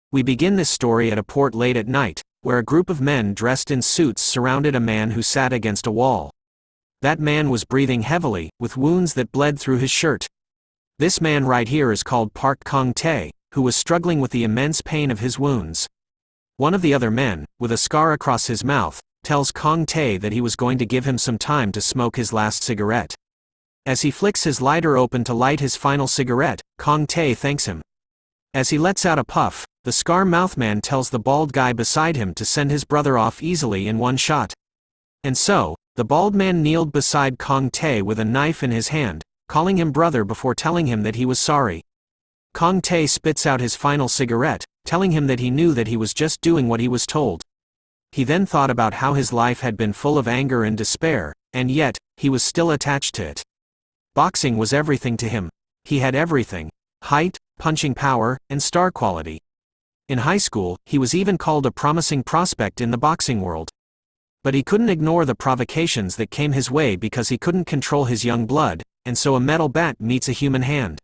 We begin this story at a port late at night, where a group of men dressed in suits surrounded a man who sat against a wall. That man was breathing heavily, with wounds that bled through his shirt. This man right here is called Park Kong-tae, who was struggling with the immense pain of his wounds. One of the other men, with a scar across his mouth, tells Kong-tae that he was going to give him some time to smoke his last cigarette. As he flicks his lighter open to light his final cigarette, Kong-tae thanks him. As he lets out a puff, the scar-mouthed man tells the bald guy beside him to send his brother off easily in one shot. And so, the bald man kneeled beside Kong-tae with a knife in his hand, calling him brother before telling him that he was sorry. Kong-tae spits out his final cigarette, telling him that he knew that he was just doing what he was told. He then thought about how his life had been full of anger and despair, and yet, he was still attached to it. Boxing was everything to him. He had everything: height, punching power, and star quality. In high school, he was even called a promising prospect in the boxing world. But he couldn't ignore the provocations that came his way because he couldn't control his young blood, and so a metal bat meets a human hand.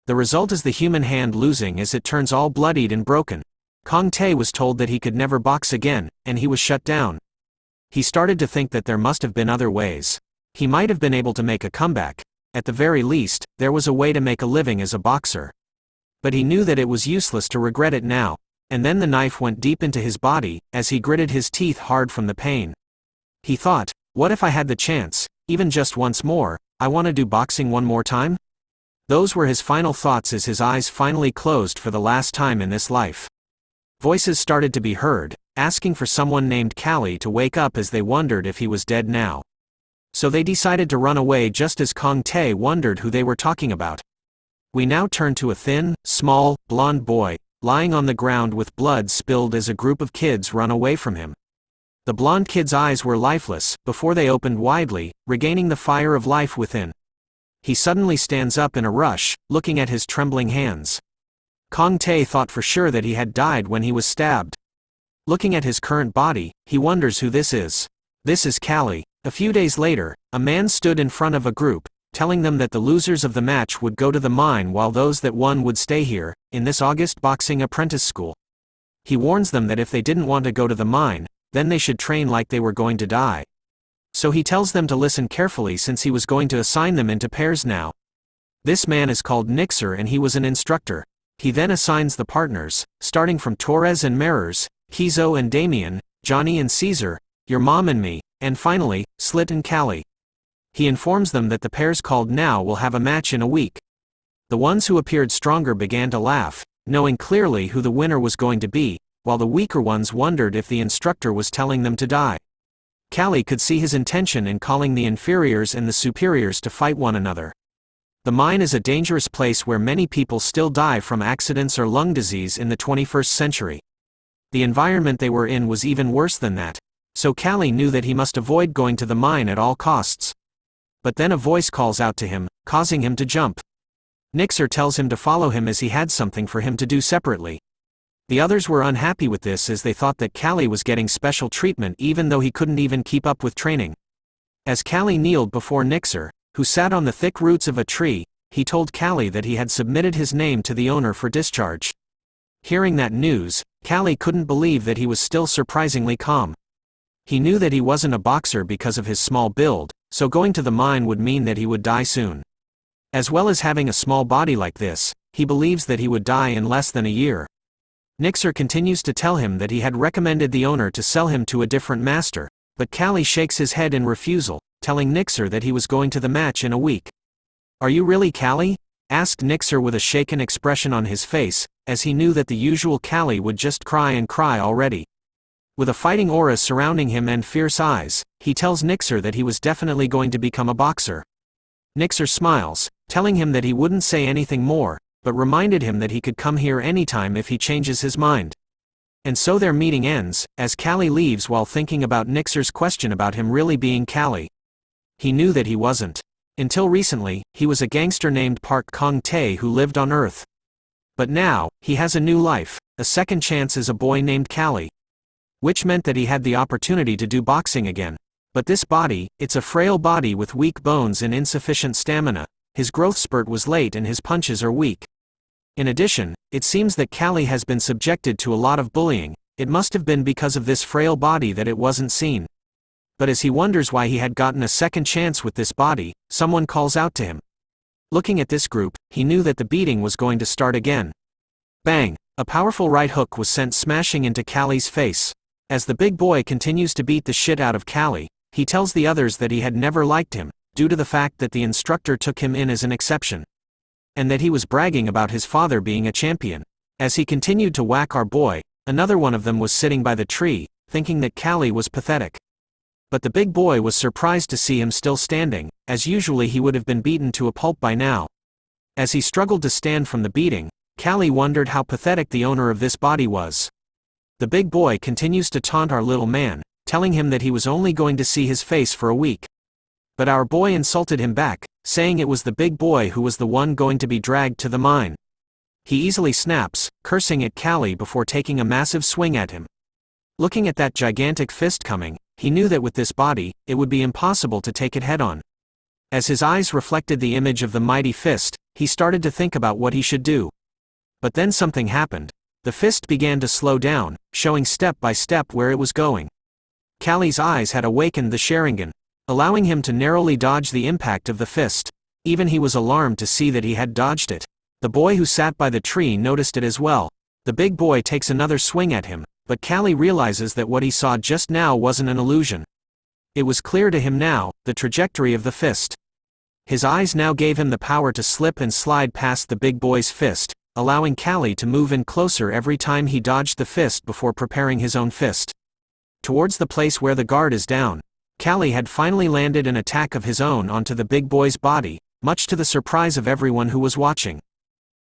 The result is the human hand losing as it turns all bloodied and broken. Kong-tae was told that he could never box again, and he was shut down. He started to think that there must have been other ways. He might have been able to make a comeback. At the very least, there was a way to make a living as a boxer. But he knew that it was useless to regret it now, and then the knife went deep into his body, as he gritted his teeth hard from the pain. He thought, what if I had the chance, even just once more, I want to do boxing one more time? Those were his final thoughts as his eyes finally closed for the last time in this life. Voices started to be heard, asking for someone named Kalli to wake up as they wondered if he was dead now. So they decided to run away just as Kong-tae wondered who they were talking about. We now turn to a thin, small, blonde boy, lying on the ground with blood spilled as a group of kids run away from him. The blonde kid's eyes were lifeless, before they opened widely, regaining the fire of life within. He suddenly stands up in a rush, looking at his trembling hands. Kong-tae thought for sure that he had died when he was stabbed. Looking at his current body, he wonders who this is. This is Kalli. A few days later, a man stood in front of a group, telling them that the losers of the match would go to the mine while those that won would stay here, in this August boxing apprentice school. He warns them that if they didn't want to go to the mine, then they should train like they were going to die. So he tells them to listen carefully since he was going to assign them into pairs now. This man is called Nixer and he was an instructor. He then assigns the partners, starting from Torres and Mirrors, Kizo and Damien, Johnny and Caesar, your mom and me, and finally, Slit and Kalli. He informs them that the pairs called now will have a match in a week. The ones who appeared stronger began to laugh, knowing clearly who the winner was going to be, while the weaker ones wondered if the instructor was telling them to die. Kalli could see his intention in calling the inferiors and the superiors to fight one another. The mine is a dangerous place where many people still die from accidents or lung disease in the 21st century. The environment they were in was even worse than that, so Kalli knew that he must avoid going to the mine at all costs. But then a voice calls out to him, causing him to jump. Nixer tells him to follow him as he had something for him to do separately. The others were unhappy with this as they thought that Kalli was getting special treatment even though he couldn't even keep up with training. As Kalli kneeled before Nixer, who sat on the thick roots of a tree, he told Kalli that he had submitted his name to the owner for discharge. Hearing that news, Kalli couldn't believe that he was still surprisingly calm. He knew that he wasn't a boxer because of his small build, so going to the mine would mean that he would die soon. As well as having a small body like this, he believes that he would die in less than a year. Nixer continues to tell him that he had recommended the owner to sell him to a different master, but Kalli shakes his head in refusal, telling Nixer that he was going to the match in a week. Are you really Kalli? Asked Nixer with a shaken expression on his face, as he knew that the usual Kalli would just cry and cry already. With a fighting aura surrounding him and fierce eyes, he tells Nixer that he was definitely going to become a boxer. Nixer smiles, telling him that he wouldn't say anything more, but reminded him that he could come here anytime if he changes his mind. And so their meeting ends, as Kalli leaves while thinking about Nixer's question about him really being Kalli. He knew that he wasn't. Until recently, he was a gangster named Park Kong-tae who lived on Earth. But now, he has a new life, a second chance as a boy named Kalli. Which meant that he had the opportunity to do boxing again. But this body, it's a frail body with weak bones and insufficient stamina. His growth spurt was late and his punches are weak. In addition, it seems that Kalli has been subjected to a lot of bullying. It must have been because of this frail body that it wasn't seen. But as he wonders why he had gotten a second chance with this body, someone calls out to him. Looking at this group, he knew that the beating was going to start again. Bang! A powerful right hook was sent smashing into Kalli's face. As the big boy continues to beat the shit out of Kalli, he tells the others that he had never liked him, due to the fact that the instructor took him in as an exception. And that he was bragging about his father being a champion. As he continued to whack our boy, another one of them was sitting by the tree, thinking that Kalli was pathetic. But the big boy was surprised to see him still standing, as usually he would have been beaten to a pulp by now. As he struggled to stand from the beating, Kalli wondered how pathetic the owner of this body was. The big boy continues to taunt our little man, telling him that he was only going to see his face for a week. But our boy insulted him back, saying it was the big boy who was the one going to be dragged to the mine. He easily snaps, cursing at Kalli before taking a massive swing at him. Looking at that gigantic fist coming, he knew that with this body, it would be impossible to take it head-on. As his eyes reflected the image of the mighty fist, he started to think about what he should do. But then something happened. The fist began to slow down, showing step by step where it was going. Kalli's eyes had awakened the Sharingan, allowing him to narrowly dodge the impact of the fist. Even he was alarmed to see that he had dodged it. The boy who sat by the tree noticed it as well. The big boy takes another swing at him, but Kalli realizes that what he saw just now wasn't an illusion. It was clear to him now, the trajectory of the fist. His eyes now gave him the power to slip and slide past the big boy's fist, allowing Kalli to move in closer every time he dodged the fist before preparing his own fist. Towards the place where the guard is down, Kalli had finally landed an attack of his own onto the big boy's body, much to the surprise of everyone who was watching.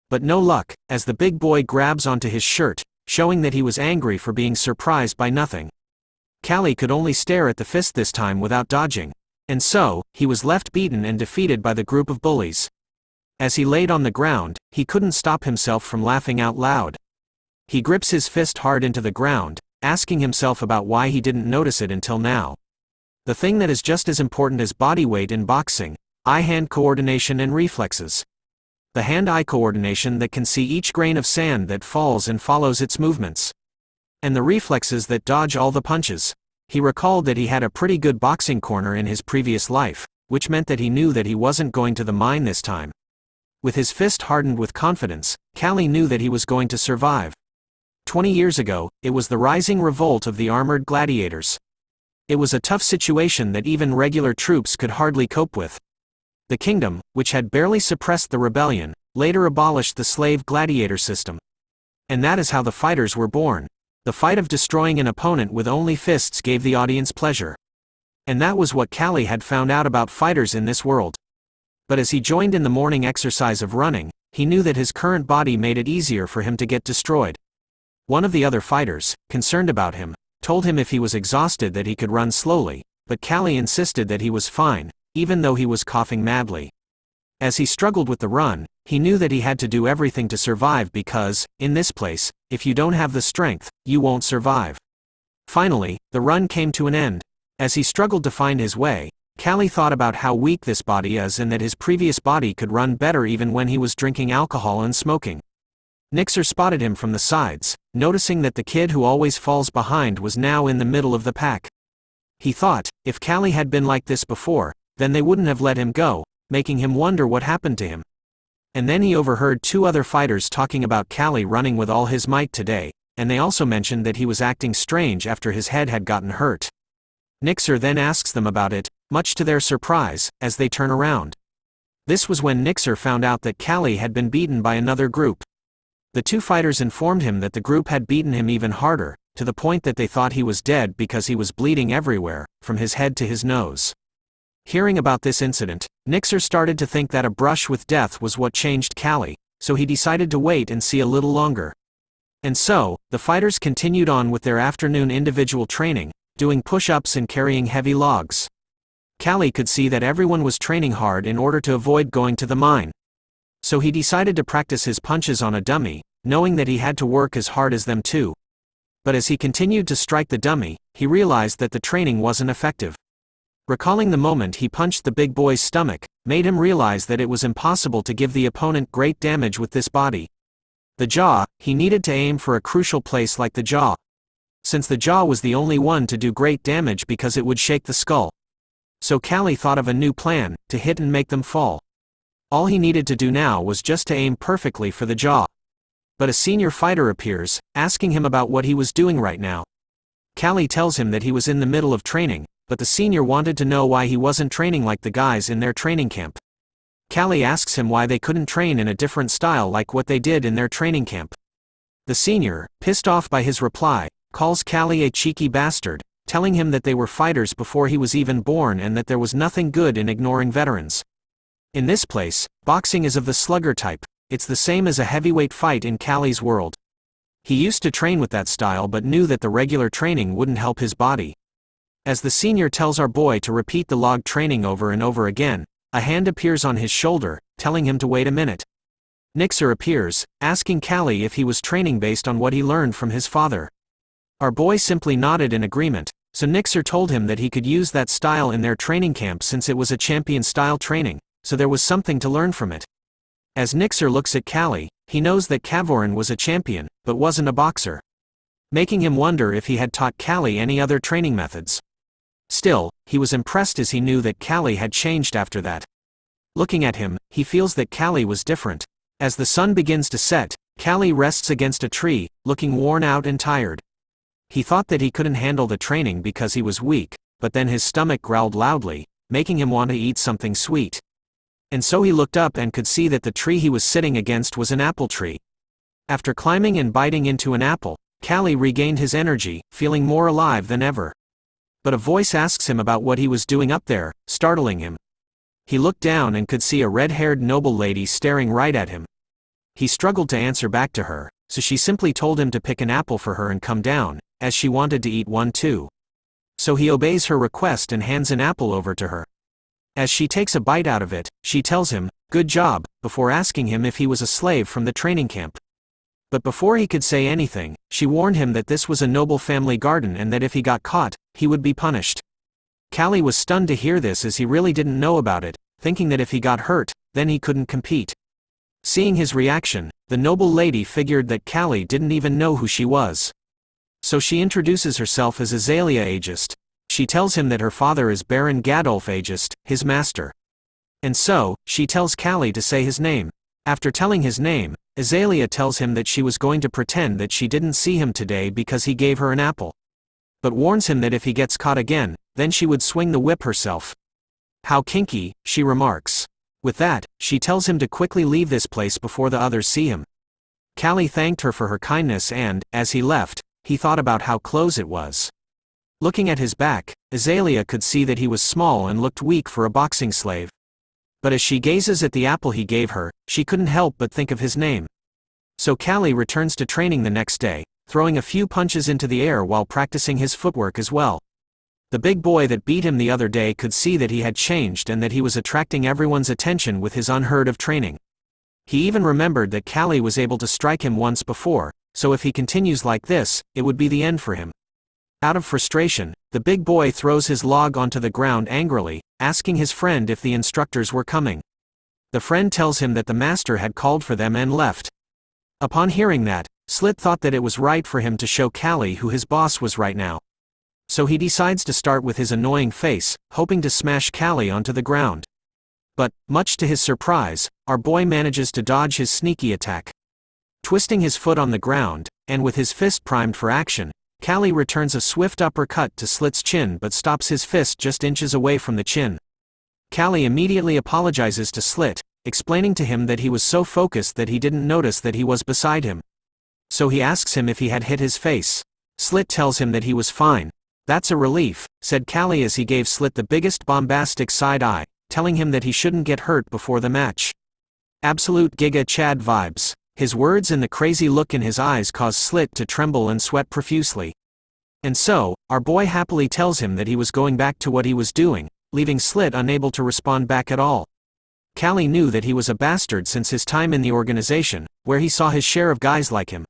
But no luck, as the big boy grabs onto his shirt, showing that he was angry for being surprised by nothing. Kalli could only stare at the fist this time without dodging. And so, he was left beaten and defeated by the group of bullies. As he laid on the ground, he couldn't stop himself from laughing out loud. He grips his fist hard into the ground, asking himself about why he didn't notice it until now. The thing that is just as important as body weight in boxing: eye-hand coordination and reflexes. The hand-eye coordination that can see each grain of sand that falls and follows its movements. And the reflexes that dodge all the punches. He recalled that he had a pretty good boxing corner in his previous life, which meant that he knew that he wasn't going to the mine this time. With his fist hardened with confidence, Kalli knew that he was going to survive. 20 years ago, it was the rising revolt of the armored gladiators. It was a tough situation that even regular troops could hardly cope with. The kingdom, which had barely suppressed the rebellion, later abolished the slave gladiator system. And that is how the fighters were born. The fight of destroying an opponent with only fists gave the audience pleasure. And that was what Kalli had found out about fighters in this world. But as he joined in the morning exercise of running, he knew that his current body made it easier for him to get destroyed. One of the other fighters, concerned about him, told him if he was exhausted that he could run slowly, but Kalli insisted that he was fine, even though he was coughing madly. As he struggled with the run, he knew that he had to do everything to survive because, in this place, if you don't have the strength, you won't survive. Finally, the run came to an end. As he struggled to find his way, Kalli thought about how weak this body is and that his previous body could run better even when he was drinking alcohol and smoking. Nixer spotted him from the sides, noticing that the kid who always falls behind was now in the middle of the pack. He thought, if Kalli had been like this before, then they wouldn't have let him go, making him wonder what happened to him. And then he overheard two other fighters talking about Kalli running with all his might today, and they also mentioned that he was acting strange after his head had gotten hurt. Nixer then asks them about it, much to their surprise, as they turn around. This was when Nixer found out that Kalli had been beaten by another group. The two fighters informed him that the group had beaten him even harder, to the point that they thought he was dead because he was bleeding everywhere, from his head to his nose. Hearing about this incident, Nixer started to think that a brush with death was what changed Kalli, so he decided to wait and see a little longer. And so, the fighters continued on with their afternoon individual training, doing push-ups and carrying heavy logs. Kalli could see that everyone was training hard in order to avoid going to the mine. So he decided to practice his punches on a dummy, knowing that he had to work as hard as them too. But as he continued to strike the dummy, he realized that the training wasn't effective. Recalling the moment he punched the big boy's stomach, made him realize that it was impossible to give the opponent great damage with this body. The jaw, he needed to aim for a crucial place like the jaw. Since the jaw was the only one to do great damage because it would shake the skull. So Kalli thought of a new plan, to hit and make them fall. All he needed to do now was just to aim perfectly for the jaw. But a senior fighter appears, asking him about what he was doing right now. Kalli tells him that he was in the middle of training, but the senior wanted to know why he wasn't training like the guys in their training camp. Kalli asks him why they couldn't train in a different style like what they did in their training camp. The senior, pissed off by his reply, calls Kalli a cheeky bastard, telling him that they were fighters before he was even born and that there was nothing good in ignoring veterans. In this place, boxing is of the slugger type. It's the same as a heavyweight fight in Kalli's world. He used to train with that style but knew that the regular training wouldn't help his body. As the senior tells our boy to repeat the log training over and over again, a hand appears on his shoulder, telling him to wait a minute. Nixer appears, asking Kalli if he was training based on what he learned from his father. Our boy simply nodded in agreement, so Nixer told him that he could use that style in their training camp since it was a champion-style training, so there was something to learn from it. As Nixer looks at Kalli, he knows that Kavorin was a champion, but wasn't a boxer. Making him wonder if he had taught Kalli any other training methods. Still, he was impressed as he knew that Kalli had changed after that. Looking at him, he feels that Kalli was different. As the sun begins to set, Kalli rests against a tree, looking worn out and tired. He thought that he couldn't handle the training because he was weak, but then his stomach growled loudly, making him want to eat something sweet. And so he looked up and could see that the tree he was sitting against was an apple tree. After climbing and biting into an apple, Kalli regained his energy, feeling more alive than ever. But a voice asks him about what he was doing up there, startling him. He looked down and could see a red-haired noble lady staring right at him. He struggled to answer back to her, so she simply told him to pick an apple for her and come down, as she wanted to eat one too. So he obeys her request and hands an apple over to her. As she takes a bite out of it, she tells him, "Good job," before asking him if he was a slave from the training camp. But before he could say anything, she warned him that this was a noble family garden and that if he got caught, he would be punished. Kalli was stunned to hear this as he really didn't know about it, thinking that if he got hurt, then he couldn't compete. Seeing his reaction, the noble lady figured that Kalli didn't even know who she was. So she introduces herself as Azalea Aegist. She tells him that her father is Baron Gadolf Aegist, his master. And so, she tells Kalli to say his name. After telling his name, Azalea tells him that she was going to pretend that she didn't see him today because he gave her an apple. But warns him that if he gets caught again, then she would swing the whip herself. "How kinky," she remarks. With that, she tells him to quickly leave this place before the others see him. Kalli thanked her for her kindness and, as he left, he thought about how close it was. Looking at his back, Azalea could see that he was small and looked weak for a boxing slave. But as she gazes at the apple he gave her, she couldn't help but think of his name. So Kalli returns to training the next day, throwing a few punches into the air while practicing his footwork as well. The big boy that beat him the other day could see that he had changed and that he was attracting everyone's attention with his unheard of training. He even remembered that Kalli was able to strike him once before, so if he continues like this, it would be the end for him. Out of frustration, the big boy throws his log onto the ground angrily, asking his friend if the instructors were coming. The friend tells him that the master had called for them and left. Upon hearing that, Slit thought that it was right for him to show Kalli who his boss was right now. So he decides to start with his annoying face, hoping to smash Kalli onto the ground. But, much to his surprise, our boy manages to dodge his sneaky attack. Twisting his foot on the ground, and with his fist primed for action, Kalli returns a swift uppercut to Slit's chin but stops his fist just inches away from the chin. Kalli immediately apologizes to Slit, explaining to him that he was so focused that he didn't notice that he was beside him. So he asks him if he had hit his face. Slit tells him that he was fine. "That's a relief," said Kalli as he gave Slit the biggest bombastic side eye, telling him that he shouldn't get hurt before the match. Absolute Giga Chad vibes. His words and the crazy look in his eyes cause Slit to tremble and sweat profusely. And so, our boy happily tells him that he was going back to what he was doing, leaving Slit unable to respond back at all. Kalli knew that he was a bastard since his time in the organization, where he saw his share of guys like him.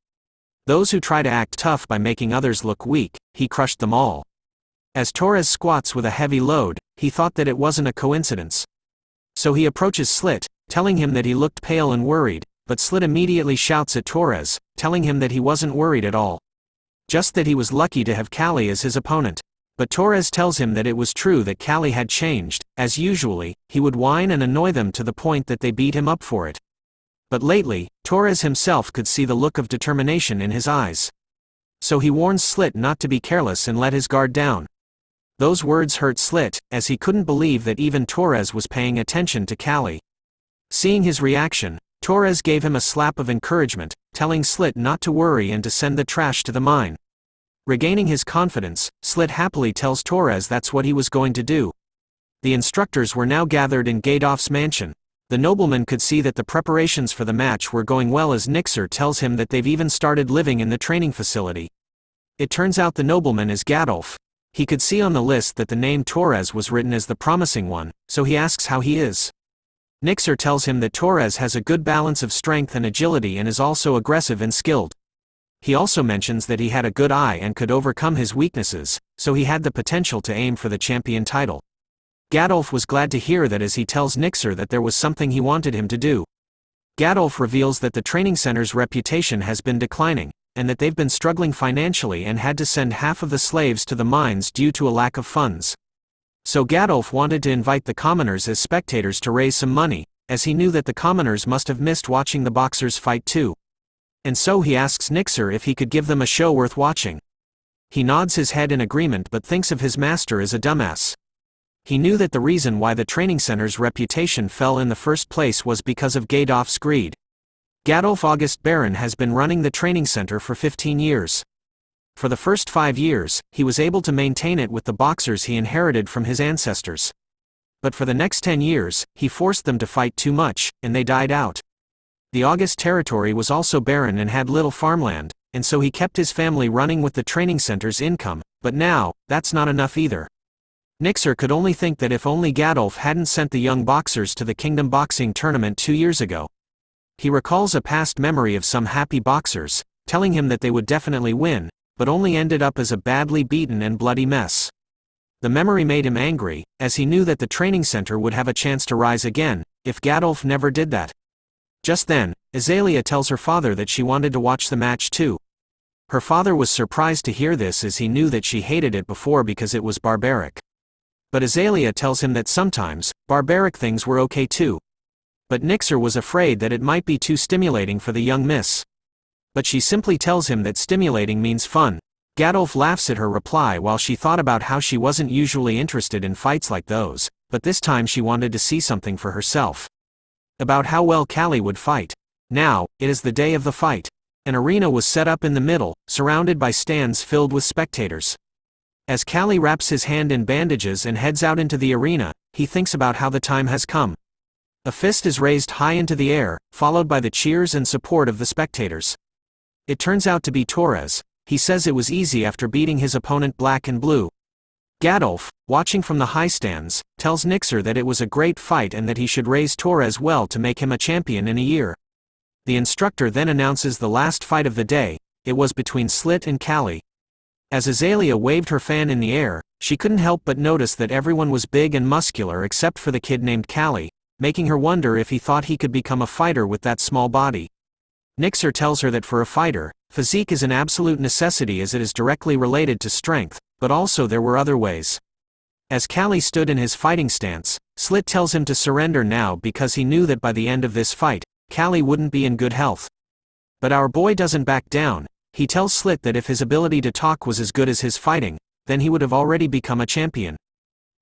Those who try to act tough by making others look weak, he crushed them all. As Torres squats with a heavy load, he thought that it wasn't a coincidence. So he approaches Slit, telling him that he looked pale and worried, but Slit immediately shouts at Torres, telling him that he wasn't worried at all. Just that he was lucky to have Kalli as his opponent. But Torres tells him that it was true that Kalli had changed. As usually, he would whine and annoy them to the point that they beat him up for it. But lately, Torres himself could see the look of determination in his eyes. So he warns Slit not to be careless and let his guard down. Those words hurt Slit, as he couldn't believe that even Torres was paying attention to Kalli. Seeing his reaction, Torres gave him a slap of encouragement, telling Slit not to worry and to send the trash to the mine. Regaining his confidence, Slit happily tells Torres that's what he was going to do. The instructors were now gathered in Gadolf's mansion. The nobleman could see that the preparations for the match were going well as Nixer tells him that they've even started living in the training facility. It turns out the nobleman is Gadolf. He could see on the list that the name Torres was written as the promising one, so he asks how he is. Nixer tells him that Torres has a good balance of strength and agility and is also aggressive and skilled. He also mentions that he had a good eye and could overcome his weaknesses, so he had the potential to aim for the champion title. Gadolf was glad to hear that as he tells Nixer that there was something he wanted him to do. Gadolf reveals that the training center's reputation has been declining, and that they've been struggling financially and had to send half of the slaves to the mines due to a lack of funds. So Gadolf wanted to invite the commoners as spectators to raise some money, as he knew that the commoners must have missed watching the boxers fight too. And so he asks Nixer if he could give them a show worth watching. He nods his head in agreement but thinks of his master as a dumbass. He knew that the reason why the training center's reputation fell in the first place was because of Gadolf's greed. Gadolf August Baron has been running the training center for 15 years. For the first 5 years, he was able to maintain it with the boxers he inherited from his ancestors. But for the next 10 years, he forced them to fight too much, and they died out. The August territory was also barren and had little farmland, and so he kept his family running with the training center's income, but now, that's not enough either. Nixer could only think that if only Gadolf hadn't sent the young boxers to the Kingdom Boxing Tournament 2 years ago. He recalls a past memory of some happy boxers, telling him that they would definitely win, but only ended up as a badly beaten and bloody mess. The memory made him angry, as he knew that the training center would have a chance to rise again, if Gadolf never did that. Just then, Azalea tells her father that she wanted to watch the match too. Her father was surprised to hear this as he knew that she hated it before because it was barbaric. But Azalea tells him that sometimes, barbaric things were okay too. But Nixer was afraid that it might be too stimulating for the young miss. But she simply tells him that stimulating means fun. Gadolf laughs at her reply while she thought about how she wasn't usually interested in fights like those, but this time she wanted to see something for herself. About how well Kalli would fight. Now, it is the day of the fight. An arena was set up in the middle, surrounded by stands filled with spectators. As Kalli wraps his hand in bandages and heads out into the arena, he thinks about how the time has come. A fist is raised high into the air, followed by the cheers and support of the spectators. It turns out to be Torres. He says it was easy after beating his opponent black and blue. Gadolf, watching from the high stands, tells Nixer that it was a great fight and that he should raise Torres well to make him a champion in a year. The instructor then announces the last fight of the day. It was between Slit and Kalli. As Azalea waved her fan in the air, she couldn't help but notice that everyone was big and muscular except for the kid named Kalli, making her wonder if he thought he could become a fighter with that small body. Nixer tells her that for a fighter, physique is an absolute necessity as it is directly related to strength, but also there were other ways. As Kalli stood in his fighting stance, Slit tells him to surrender now because he knew that by the end of this fight, Kalli wouldn't be in good health. But our boy doesn't back down. He tells Slit that if his ability to talk was as good as his fighting, then he would have already become a champion.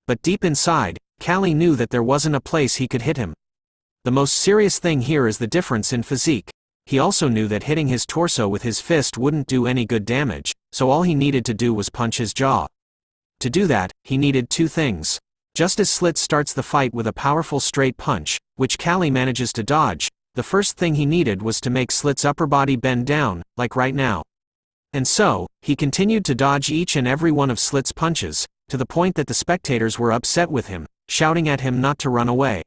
But deep inside, Kalli knew that there wasn't a place he could hit him. The most serious thing here is the difference in physique. He also knew that hitting his torso with his fist wouldn't do any good damage, so all he needed to do was punch his jaw. To do that, he needed two things. Just as Slit starts the fight with a powerful straight punch, which Kalli manages to dodge, the first thing he needed was to make Slit's upper body bend down, like right now. And so, he continued to dodge each and every one of Slit's punches, to the point that the spectators were upset with him, shouting at him not to run away.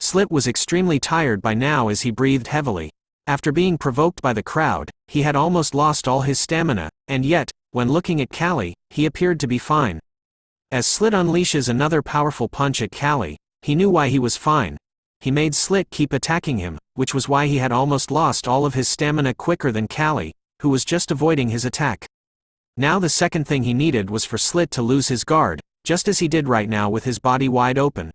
Slit was extremely tired by now as he breathed heavily. After being provoked by the crowd, he had almost lost all his stamina, and yet, when looking at Kalli, he appeared to be fine. As Slit unleashes another powerful punch at Kalli, he knew why he was fine. he made Slit keep attacking him, which was why he had almost lost all of his stamina quicker than Kalli, who was just avoiding his attack. Now the second thing he needed was for Slit to lose his guard, just as he did right now with his body wide open.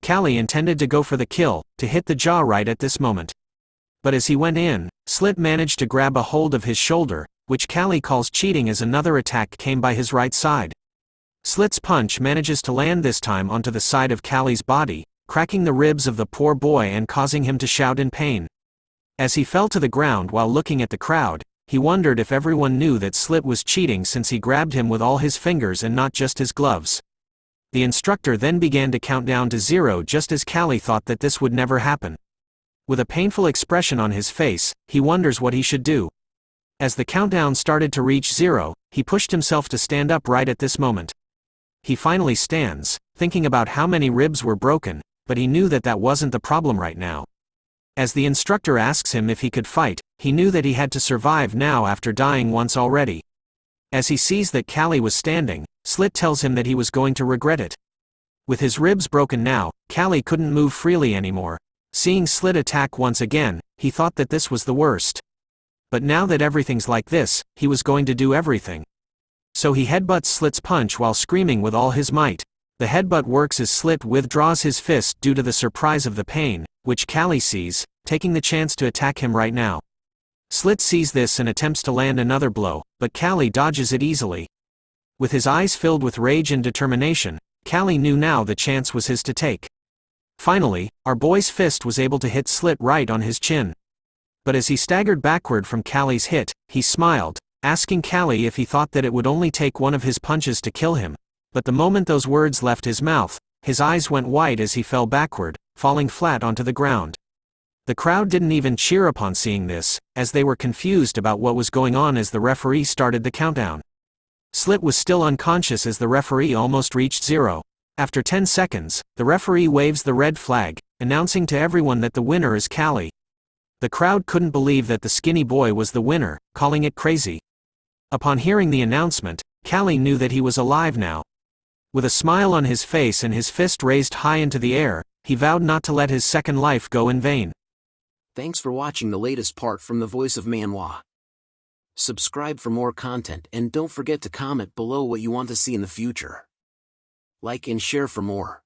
Kalli intended to go for the kill, to hit the jaw right at this moment. But as he went in, Slit managed to grab a hold of his shoulder, which Kalli calls cheating as another attack came by his right side. Slit's punch manages to land this time onto the side of Kalli's body, cracking the ribs of the poor boy and causing him to shout in pain. As he fell to the ground while looking at the crowd, he wondered if everyone knew that Slit was cheating since he grabbed him with all his fingers and not just his gloves. The instructor then began to count down to 0 just as Kalli thought that this would never happen. With a painful expression on his face, he wonders what he should do. As the countdown started to reach 0, he pushed himself to stand up right at this moment. He finally stands, thinking about how many ribs were broken, but he knew that that wasn't the problem right now. As the instructor asks him if he could fight, he knew that he had to survive now after dying once already. As he sees that Kalli was standing, Slit tells him that he was going to regret it. With his ribs broken now, Kalli couldn't move freely anymore. Seeing Slit attack once again, he thought that this was the worst. But now that everything's like this, he was going to do everything. So he headbutts Slit's punch while screaming with all his might. The headbutt works as Slit withdraws his fist due to the surprise of the pain, which Kalli sees, taking the chance to attack him right now. Slit sees this and attempts to land another blow, but Kalli dodges it easily. With his eyes filled with rage and determination, Kalli knew now the chance was his to take. Finally, our boy's fist was able to hit Slit right on his chin. But as he staggered backward from Kalli's hit, he smiled, asking Kalli if he thought that it would only take one of his punches to kill him. But the moment those words left his mouth, his eyes went white as he fell backward, falling flat onto the ground. The crowd didn't even cheer upon seeing this, as they were confused about what was going on as the referee started the countdown. Slit was still unconscious as the referee almost reached 0. After 10 seconds, the referee waves the red flag, announcing to everyone that the winner is Kalli. The crowd couldn't believe that the skinny boy was the winner, calling it crazy. Upon hearing the announcement, Kalli knew that he was alive now. With a smile on his face and his fist raised high into the air, he vowed not to let his second life go in vain. Thanks for watching the latest part from the voice of Manhwa. Subscribe for more content and don't forget to comment below what you want to see in the future. Like and share for more.